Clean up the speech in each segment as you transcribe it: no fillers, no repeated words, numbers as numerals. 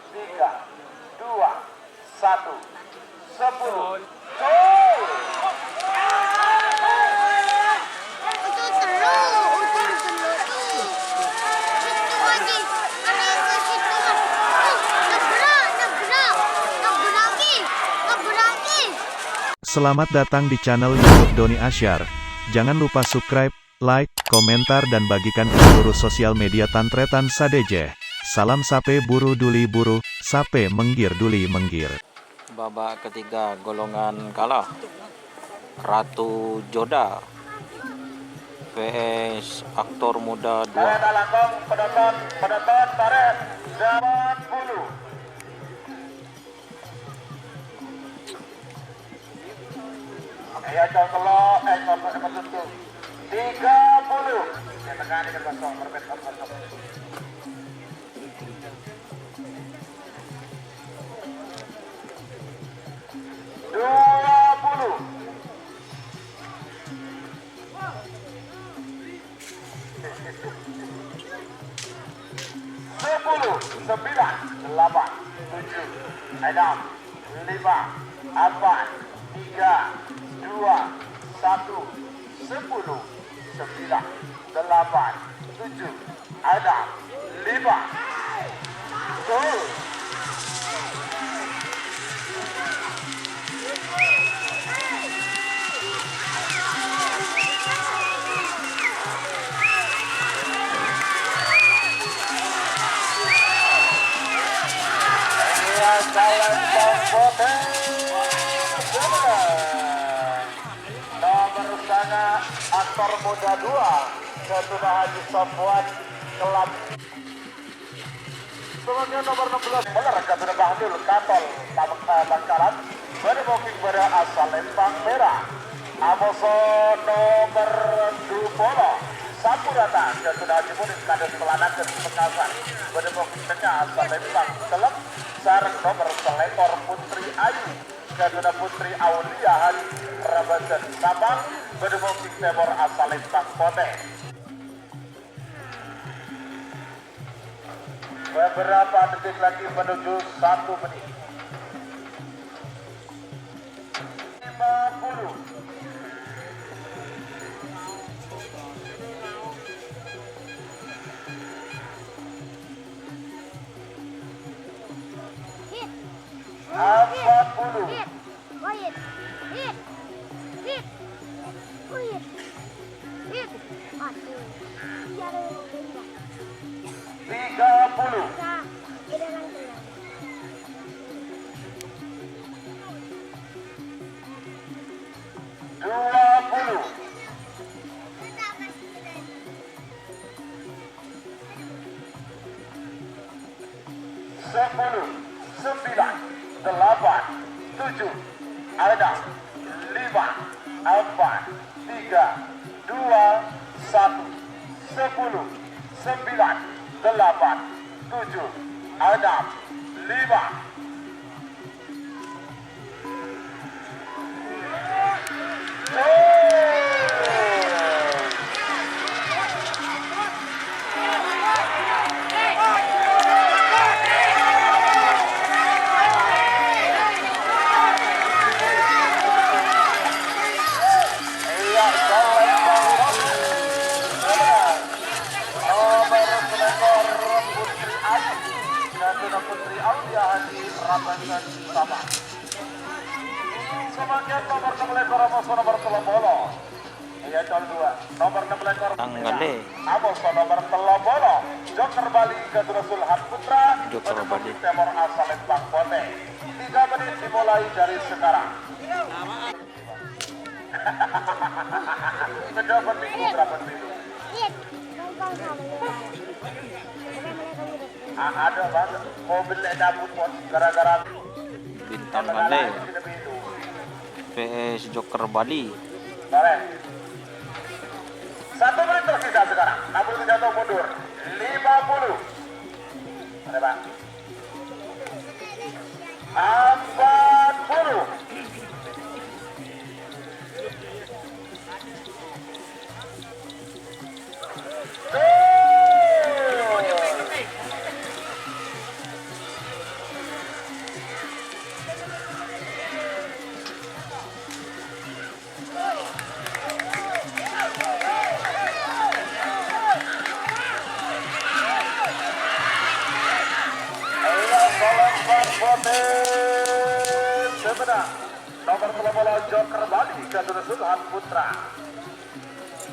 3, 2, 1, 10. Selamat datang di channel YouTube Doni Asyar. Jangan lupa subscribe, like, komentar dan bagikan ke seluruh sosial media Tantretan Sadeje. Salam sape buru duli buru, sape menggir duli menggir. Babak ketiga golongan kalah. Ratu Joda vs aktor muda 2. Langkong penonton tarik 80. Ya contoh contoh 30. Ya tegani ke kosong berbeda kosong. 20. 10, 9, 8, 7, 6, 5, 4, 3, 2, 1, 10, 9, 8, 7, 6, 5. Gol. Nomor sana aktor muda 2 Ketua Haji Sofwan Kelab. Kemudian nomor 16 benar Ketua Bahdil Katol Bangkalan berboking pada asal Lembang Merah. Amoso nomor 20 Sapurata Ketua Haji Munin Kades Pelanakan Pekasan berboking tengah asal Lembang Kelab. Sarang nomor selekor Putri Ayu Ketua Putri Aulia Haji Rabasan Sabang berboking Timur asal Lembang Kote. Beberapa detik lagi menuju 1 menit. 50. 40. Putri Aulia Haji Rabasan Sabang. Kemudian nomor 16 Amoso nomor Telobolo. Iya calon 2. Nomor 16 Tanggale Amoso nomor Telobolo. Joker Bali Ketua Sulhan Putra. Joker Bali Timur asal Lembang Kote. 3 menit dimulai dari sekarang. Berapa minggu? Ada banget mobil dapur pun gara-gara Bintang Male vs Joker Bali. Boleh. 1 menit tersisa sekarang. 60 jatuh mundur. 50. Ada Pak. 40. 50. Bote sebenarnya nomor bola Joker Bali Garuda Sulhan Putra.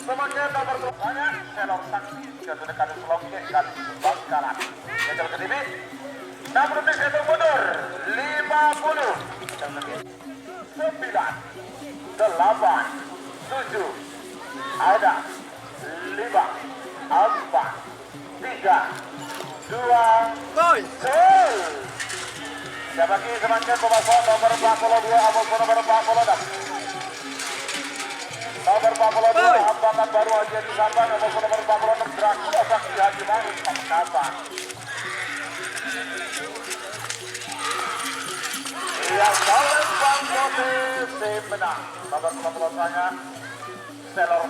Semakin nomor banyak Selor Sakti Garuda Kadus Longke Gadis Bangkalan. Meter ke TV. Nomor 3 itu mundur 50. 9 8 7 ada 5 4 3 2 gol. Siapa lagi semakin pemasok nomor 42 Amos nomor 46. Nomor 42 hambatan baru aja di sana nomor 46 Dracula Sakti Haji Maruf Pamekasan. Yang Salem Bangkote menang. Nomor 48-nya Selor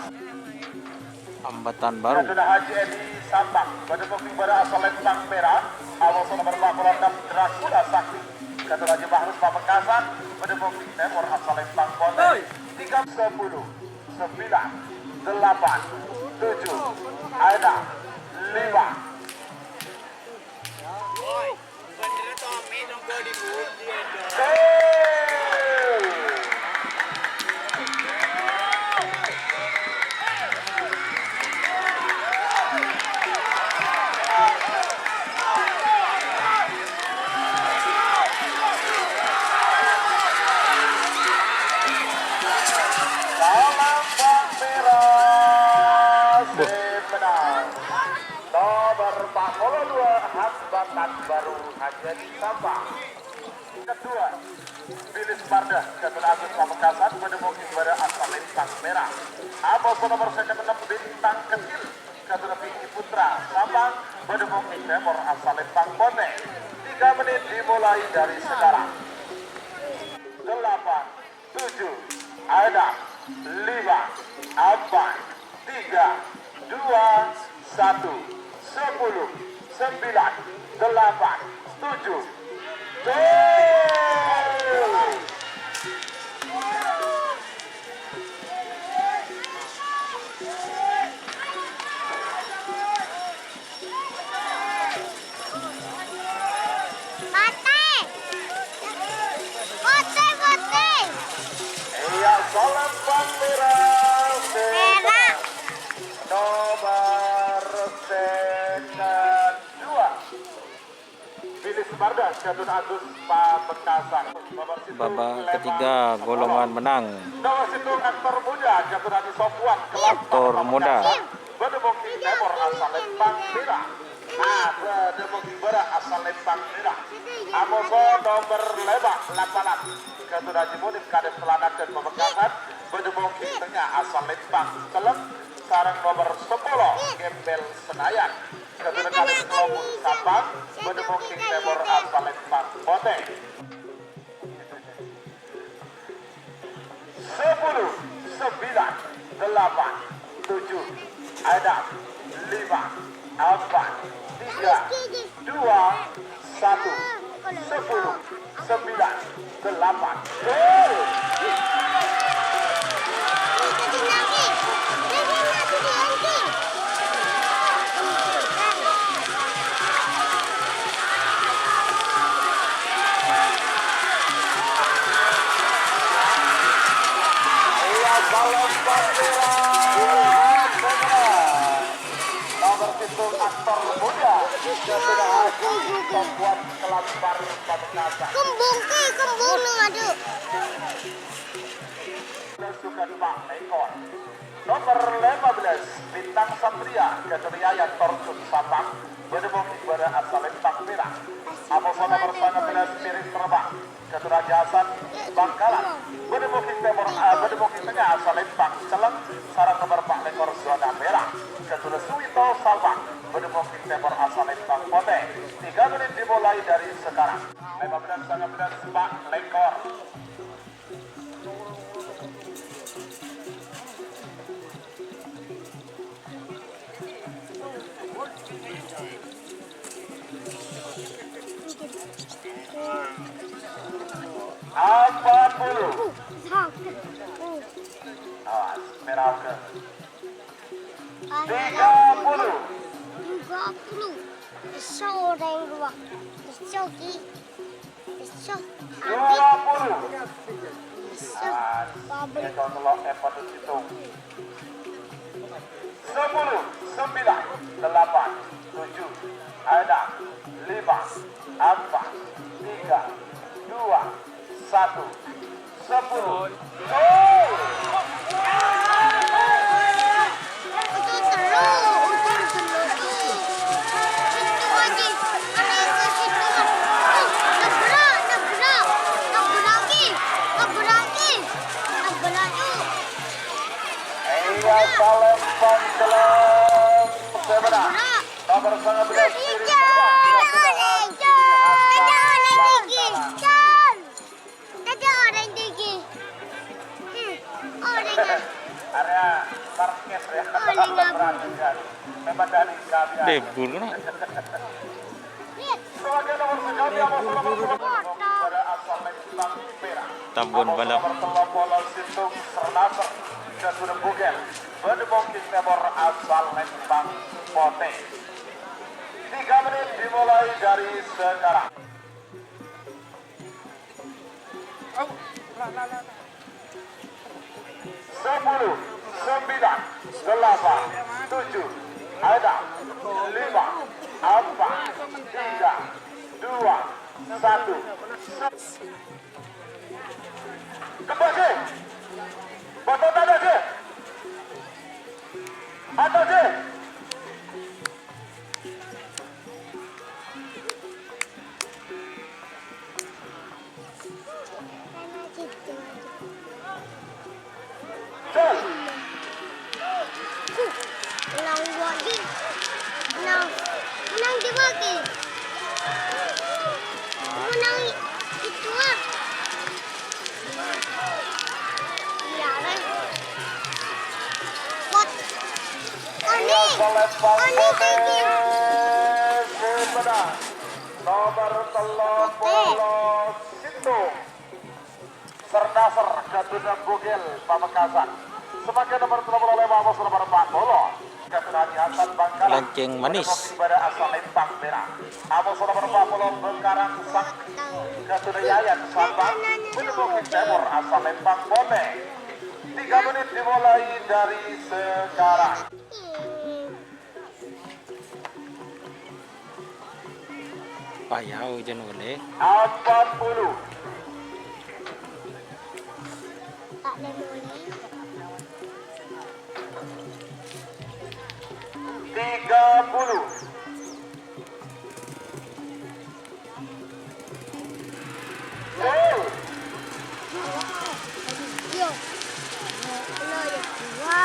Hambatan baru. Garuda Haji Edi Sampang. Pada booking pada asal Lempang Merah. Awal nomor 46 Dracula Sakti Garuda Haji Maruf Pamekasan. Pada booking Temor asal Lempang Kote 3 10 9 8 7 ada 5. Nomor 42 hambatan baru Haji Sampang. Kedua Bilis Mardah Garuda Agus Pamekasan menemukan pada asal Lintang Merah. Amos nomor 6 Bintang Kecil Garuda Pinky Putra Sampang menemukan Temor asal Lintang Kote. 3 menit dimulai dari sekarang. 8 7 ada 5 4 3 2 1 10 9 8 7 Iya, Salem Bangkira merah nomor 2 Bilis Mardah Garuda Agus Pamekasan. Babak ketiga golongan menang. Nomor situ aktor muda Garuda Haji Sofwan Aktor muda. Bedemoking Temor asal Lempang Merah. Bedemoking Barat asal Lempang Merah. Amoso nomor 8 Garuda Haji Munif Kades Selatan dan Pamekasan. Bedemoking Tengah asal Lempang Teluk. Sarang nomor 10 Gembel Senayan. Garuda Kades Kelobun Sampang. Bedemoking Temor asal Lempang Kote. 10 9 8 7 ada 5 4 3 2 1 10 9 8 nomor situ aktor muda Garuda Haji Sofwan Kelambar Pamekasan. Kembung nang ada. Sukan Pak Lekor. Nomor 15 Bintang Satria Garuda Yayan Torcun Sampang. Bedemoking pada asal Lempang Merah. Amos nomor 19 Miring Terbang Garuda Haji Hasan Bangkalan. Bedemoking Tengah asal Lempang Celeng. Sarang nomor 4 Lekor zona merah Garuda Suwito Sampang. Bedemoking Temor asal Lempang Kote. 3 menit dimulai dari sekarang. 15 Pak Lekor. Apa puluh? Awas, merah ke. 30. 30. Seorang dua. Seorang Iso. 20. Iso. Babel. Itu telok Evan hitung. 10, 9, 8, 7, 6, 5, 4, 3, 2, 1, 10. Gol! Itu terus. Itu terus. Situ lagi. Ada yang ke situ. Nabrak. Yuk. Iya, Palembang dalam sebelah. Nomor 19 kiri. Area parkir ya. Memang dari kami. Debur kan? Sebagai nomor sekali yang pada asal Lembang Merah. Tambun balap. Bertelap bola Sintung Sernaser ke Gunung Bugel. Berdebongking Timur asal Lembang Pote. 3 menit dimulai dari sekarang. 10, 9, 8, 7, 6, 5, 4, 3, 2, 1, 10. Kembali. Betul ada dia. Ada dia. Menang dibagi. Menang itu ah. Ya kan. Pot. Oni lagi. Nomor telur bolos Sintung Sernaser Gunung Bugel Pamekasan. Sebagai nomor 35 bos nomor 40 Keturunan Hasan Bangkalan. Lonceng manis. Pada asal Lembang Merah. Amos nomor 40 Bengkarang Sak Keturunan Yayan Sabang. Bukit Timur asal Lembang Pote. 3 menit dimulai dari sekarang. Payah hujan boleh. 40. Tak ada boleh. 30. Gol. Yo. Lo ya dua.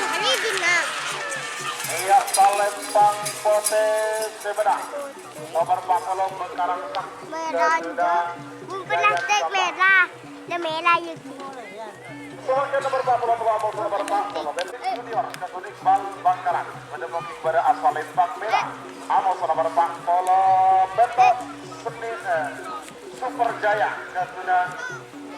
Hari guna. Iya, Palembang Pote Sebelah. Nomor 40 Bengkarang Sak. Merah. Bukan tek merah. Ada merah itu. Sebagai nomor 40 nomor 40 Bendik Junior Ketunik Bal Bangkalan. Mendemongking pada asal Lembang Merah. Amos nomor 40 Betot Super Jaya Ketunik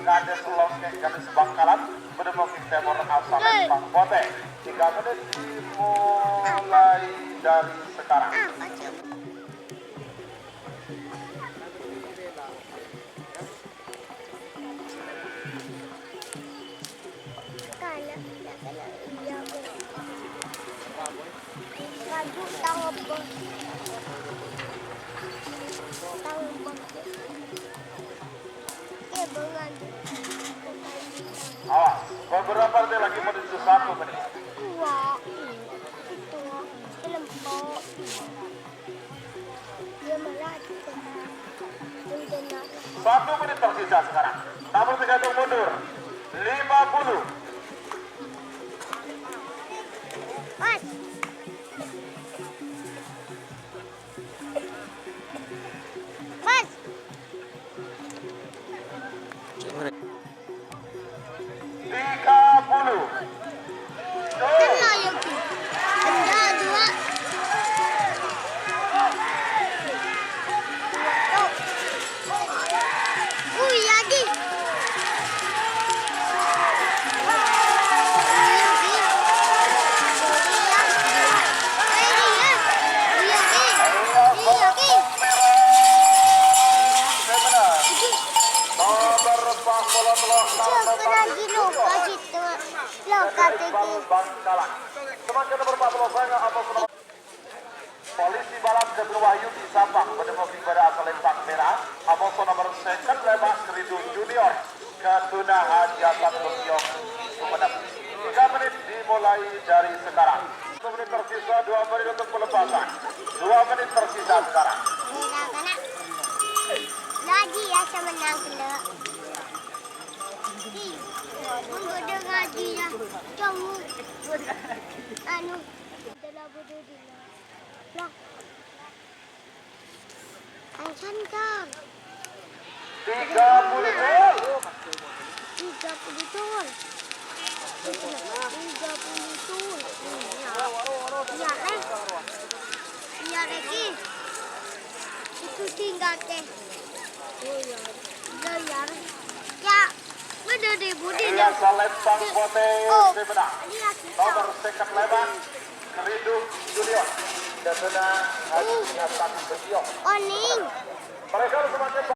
Kades Longkeng Kades Bangkalan. Mendemongking Timur asal Lembang Pote. 3 menit dimulai dari sekarang. Awas, beberapa detik lagi menuju 1 menit. Dua. Itu. Kelempok. Dia malah itu. 1 menit tersisa sekarang. Namun tergantung mundur. 50. Pas. Pas. 30. Kena lagi. Ada dua. Lagi. Cukup lagi lupa gitu. Lupa tadi. Bangkalan. Semakin nomor 14 saya atas nomor Polisi balap kedua Wahyu di Sabang menemukan pada asal lempang merah. Amoso nomor second Lebak Keridung Junior ke Tuna Hajatan Begiong Sumeneb. 3 menit dimulai dari sekarang. 1 menit tersisa, 2 menit untuk pelepasan. 2 menit tersisa sekarang. Kena. Lagi ya saya menang kena. Tunggu dengar dia. Tunggu. Anu. Dalam bodoh dia. Loh. Angsan kan. 30 gol. 30 gol. 30 gol. Iya, iya lagi. Itu tinggal deh. Bayar. Ya, udah deh budi Dari dah. asal lempang Bote Semenang. Nomor second Lebak Keridung Junior ke Tuna Hajatan Begiong. Oning. Mereka semakin